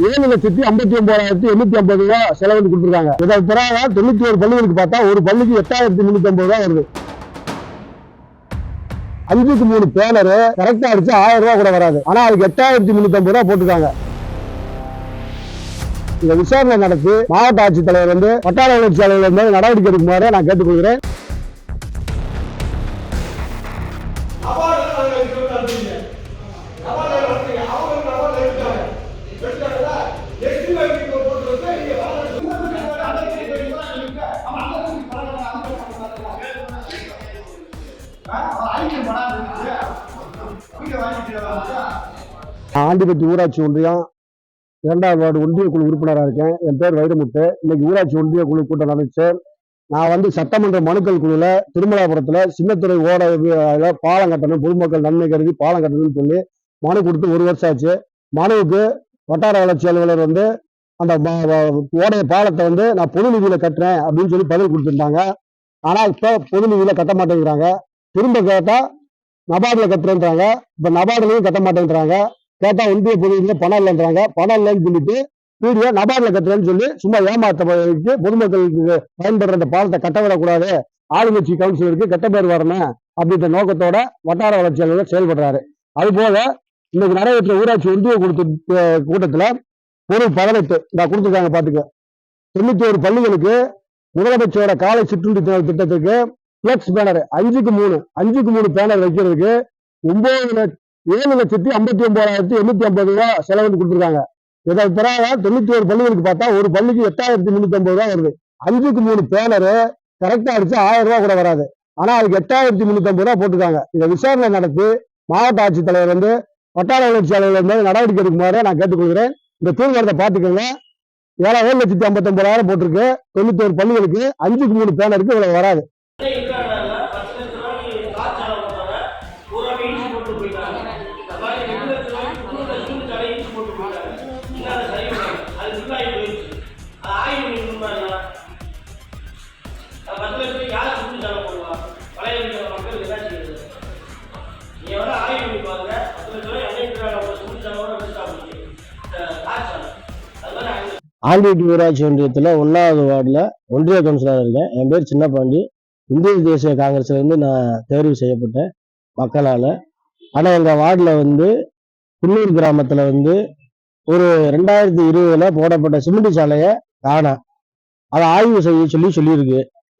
7,59,850 ரூபா செலவு கொடுத்துருக்காங்க. இதை பிறகு 91 பள்ளிகளுக்கு பார்த்தா ஒரு பள்ளிக்கு 8,350 ரூபா வருது. 5க்கு 3 பேனர் கரெக்டா அடிச்சு 1000 ரூபா கூட வராது. ஆனா அதுக்கு 8,350 ரூபா போட்டுருக்காங்க. இந்த விசாரணை நடத்தி மாவட்ட ஆட்சித்தலைவர் வட்டார வளர்ச்சி அலுவலர் மீது நடவடிக்கை எடுக்குமாறு நான் கேட்டுக்கொள்கிறேன். ஆண்டிபட்டி ஊராட்சி ஒன்றியம் 2வது வார்டு ஒன்றிய குழு உறுப்பினராக இருக்கேன். என் பேர் வைரமுத்து. இன்னைக்கு ஊராட்சி ஒன்றிய குழு கூட்டம் நடந்துச்சு. நான் சட்டமன்ற மனுக்கள் குழுல திருமலாபுரத்துல சின்னத்துறை ஓட பாலம் கட்டணும், பொதுமக்கள் நன்மை கருதி பாலம் கட்டணும்னு சொல்லி மனு கொடுத்து 1 வருஷம் ஆச்சு. மனுவுக்கு வட்டார வளர்ச்சி அலுவலர் அந்த ஓடைய பாலத்தை நான் பொது நிதியில கட்டுறேன் அப்படின்னு சொல்லி பதில் கொடுத்துருந்தாங்க. ஆனா இப்ப பொது நிதியில கட்ட மாட்டேங்கிறாங்க. திரும்ப கேட்டா நபார்டுல கட்டுறேன்றாங்க. இப்ப நபார்டுலையும் கட்ட மாட்டேங்கிறாங்க. கேட்டா ஒன்றிய பொதுநிதியில பணம் இல்லைன்றாங்க. பணம் இல்லைன்னு சொல்லிட்டு வீடியோ நபார்டுல கட்டுறேன்னு சொல்லி சும்மா ஏமாத்த பொதுமக்களுக்கு பயன்படுற அந்த பாலத்தை கட்டவிடக்கூடாது, ஆளுங்கட்சி கவுன்சிலருக்கு கெட்ட பேர் வரணும் அப்படின்ற நோக்கத்தோட வட்டார வளர்ச்சி அலுவலர் செயல்படுறாரு. அது போல இன்னைக்கு நடைபெற்ற ஊராட்சி ஒன்றிய கூட்டத்துல பொருள் 18 நான் கொடுத்துருக்காங்க பாத்துக்க. 91 பள்ளிகளுக்கு முதலமைச்சரோட காலை சிற்றுண்டி திட்டத்துக்கு பிளக்ஸ் பேனர் 5க்கு 3 பேனர் வைக்கிறதுக்கு 7,59,850 ரூபா செலவு கொடுத்துருக்காங்க. இதை பிறகு 91 பள்ளிகளுக்கு பார்த்தா ஒரு பள்ளிக்கு 8,350 ரூபா வருது. 5க்கு 3 பேனர் கரெக்டா அடிச்சு 1000 ரூபா கூட வராது. ஆனா அதுக்கு 8,350 ரூபா போட்டுருக்காங்க. இதை விசாரணை நடத்தி மாவட்ட ஆட்சித்தலைவர் வட்டார வளர்ச்சி அலுவலர் மீது நடவடிக்கை எடுக்குமாறு நான் கேட்டுக்கொள்கிறேன். இந்த தீர்மானத்தை பார்த்துக்கோங்க. 7,59,000 போட்டிருக்கு. 91 பள்ளிகளுக்கு 5க்கு 3 பேனருக்கு இவ்வளவு வராது. ஆண்டிபட்டி ஊராட்சி ஒன்றியத்தில் 1வது வார்டில் ஒன்றிய கவுன்சிலராக இருக்கேன். என் பேர் சின்னப்பாண்டி. இந்திய தேசிய காங்கிரஸ்லேருந்து நான் தேர்வு செய்யப்பட்டேன் மக்களால். ஆனால் எங்கள் வார்டில் குன்னூர் கிராமத்தில் ஒரு 2020 போடப்பட்ட சிமெண்ட் சாலையை காணோம். அதை ஆய்வு செய்ய சொல்லியிருக்கு.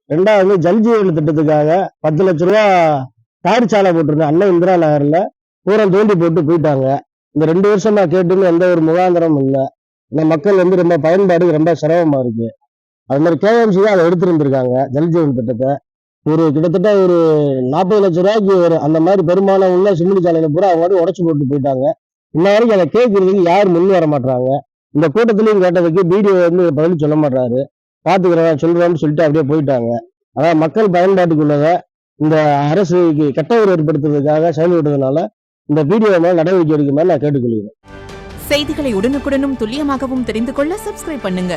2வது ஜல்ஜீவன் திட்டத்துக்காக 10 லட்ச ரூபா தார் சாலை போட்டிருந்தேன். அண்ணன் இந்திரா நகரில் பூரம் தோண்டி போட்டு போயிட்டாங்க. இந்த 2 வருஷமா கேட்டுன்னு எந்த ஒரு முகாந்திரமும் இல்லை. மக்கள் ரொம்ப பயன்பாடு ரொம்ப சிரமமா இருக்கு. அது மாதிரி KMC தான் அதை எடுத்துருந்துருக்காங்க. ஜல்ஜீவன் திட்டத்தை கிட்டத்தட்ட ஒரு 40 லட்ச ரூபாய்க்கு அந்த மாதிரி பெரும்பாலும் உள்ள சிமெண்ட் சாலையில பூரா அவங்க உடச்சு போட்டு போயிட்டாங்க. இன்ன வரைக்கும் அதை கேட்கறதுக்கு யாரும் முன் வர மாட்டாங்க. இந்த கூட்டத்திலையும் கேட்டதுக்கு வீடியோ பதில் சொல்ல மாட்டாரு. பாத்துக்கிறேன் சொல்றேன்னு சொல்லிட்டு அப்படியே போயிட்டாங்க. அதான் மக்கள் பயன்பாட்டுக்குள்ளதை இந்த அரசுக்கு கெட்டவர் ஏற்படுத்துறதுக்காக செயல்படுறதுனால இந்த வீடியோ மேல நடவடிக்கை எடுக்குமாறு நான் கேட்டுக்கொள்கிறேன். செய்திகளை உடனுக்குடனும் துல்லியமாகவும் தெரிந்து கொள்ள சப்ஸ்கிரைப் பண்ணுங்க.